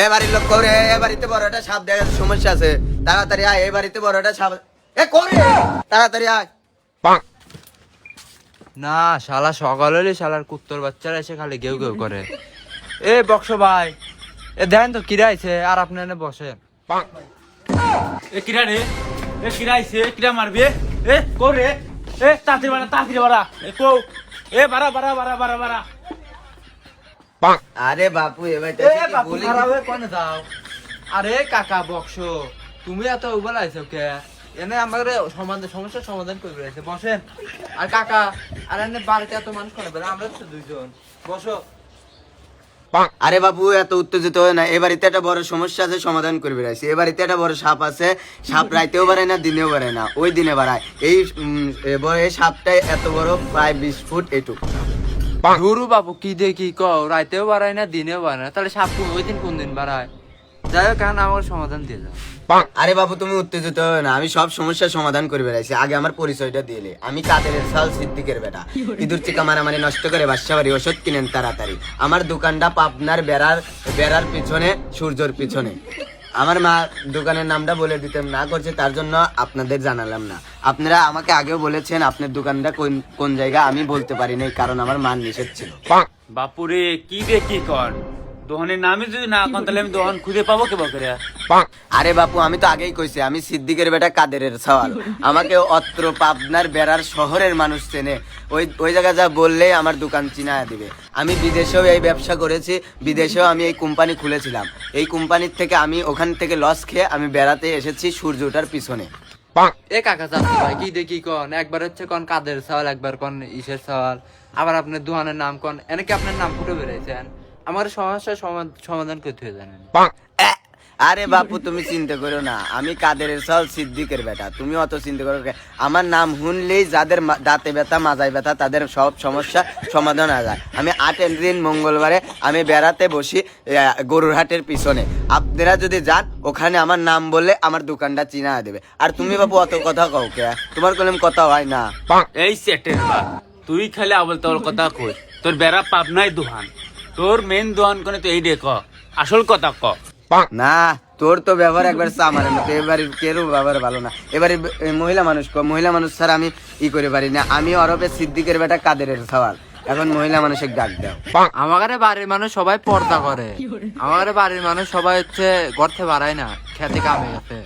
এ বাড়ির লোক করে এ বাড়িতে বড় একটা সাপ দেখার সমস্যা আছে, তাড়াতাড়ি আয়। এ বাড়িতে বড় একটা সাপ এ করে তাড়াতাড়ি আয়। না শালা সকাল হলে শালার কুত্তর বাচ্চারা এসে খালি ঘেউ ঘেউ করে। এ বক্স ভাই, এ দেন তো কিরা আইছে আর আপনি এনে বসেন। এ কিরা রে, এ কিরা আইছে, কিরা মারবে, এ করে, এ তাড়াতাড়ি বাড়া, এ কো, এ বাড়া বাড়া বাড়া বাড়া বাড়া। আরে বাপু এ বাড়িতে এ বাপু খারাপ হয়ে কোনে যাও। আরে কাকা বক্স, তুমি এত উবাল আইছো কে? এনে আমাদের সমস্যার সমাধান করে বেড়াইছে, বসেন। আর কাকা, আর এনে বাড়িতে এত মানুষ করে বেড়া, আমরা তো দুইজন, বসো। আরে বাবু এত উত্তেজিত হয় না, এ বাড়িতে একটা বড় সমস্যা আছে, সমাধান করে বেড়াইছি। এ বাড়িতে একটা বড় সাপ আছে, সাপ রাইতেও বাড়ায় না দিনেও বাড়ায় না, ওই দিনে বাড়ায়। এই সাপটা এত বড়, প্রায় 20 ফুট এটুকু। ধুরু বাবু কি দেখি কও, রাইতেও বাড়ায় না দিনেও বাড়ায় না, তাহলে সাপ ওই দিন কোন দিন বাড়ায়? যাই হোক কারণ আমার সমাধান দিয়ে যাও। আরে বাবু তুমি উত্তেজিত হয় না, আমি সব সমস্যার সমাধান করে বেড়াইছি। আগে আমার পরিচয়টা দিলে, আমি কাদেরের সাল সিদ্দিকের বেটা। ইঁদুর চিকা মারামারি নষ্ট করে বাসাবাড়ি ওষুধ কিনেন তাড়াতাড়ি। আমার দোকানটা পাবনার বেড়ার পিছনে, সূর্যর পিছনে। আমার মা দোকানের নামটা বলে দিতে না করছে, তার জন্য আপনাদের জানালাম না। আপনারা আমাকে আগেও বলেছেন আপনার দোকানটা কোন জায়গা, আমি বলতে পারি নাই কারণ আমার মান নিষেধ ছিল। বাপুরে কি রে কি কর, দোহানের নামে যদি না কন তাহলে আমি দোহান খুঁজে পাবো কে বকরে। আরে বাপু আমি তো আগেই কইছি আমি সিদ্দিকের বেটা কাদেরের সওয়াল। আমাকে অত্র পাবনার বেড়ার শহরের মানুষ চেনে, ওই জায়গায় যা বললেই আমার দোকান চিনায় দিবে। আমি বিদেশেও এই ব্যবসা করেছি, বিদেশেও আমি এই কোম্পানি খুলেছিলাম। এই কোম্পানির থেকে আমি ওখান থেকে লস খেয়ে আমি বেড়াতে এসেছি সূর্য ওঠার পিছনে। এ কাকা চাচ্ছি ভাই কি দেখি কন, একবার হচ্ছে কন কাদের সওয়াল, একবার কন ইসের সওয়াল, আবার আপনার দোহানের নাম কন, এনেকে আপনার নাম ফুটে বেড়াইছেন। আমার সমস্যার সমাধান করতে হয়ে জানেন। আরে বাপু তুমি চিন্তা করো না, আমি কাদের সওয়াল সিদ্দিকের বেটা, তুমি অত চিন্তা করো কে? আমার নাম শুনলেই যাদের দাঁতে ব্যথা মাজায় ব্যথা তাদের সব সমস্যা সমাধান হয়ে যায়। আমি 8 দিন মঙ্গলবারে আমি বেড়াতে বসি গরুর হাটের পিছনে। আপনারা যদি যান ওখানে আমার নাম বললে আমার দোকানটা চিনা দেবে। আর তুমি বাপু অত কথা কও কে? তোমার কোনো কথা হয় না। এই সেটের বা তুই খালি আবল তোর কথা কই, তোর বেড়া পাবনাই দোহান, তোর মেন দোহান কোনে তো এই রে ক, আসল কথা ক। না তোর তো ব্যবহার একবার আমার মতো, এবারে কেউ ব্যবহার ভালো না। এবারে মহিলা মানুষ ছাড়া আমি ই করে পারি না। আমি অরবে সিদ্দিকের বেটা কাদেরের সওয়াল, এখন মহিলা মানুষের ডাক দাও। আমার বাড়ির মানুষ সবাই পর্দা করে, আমার বাড়ির মানুষ সবাই হচ্ছে গর্তে বাড়ায় না, খেতে কামে গেছে।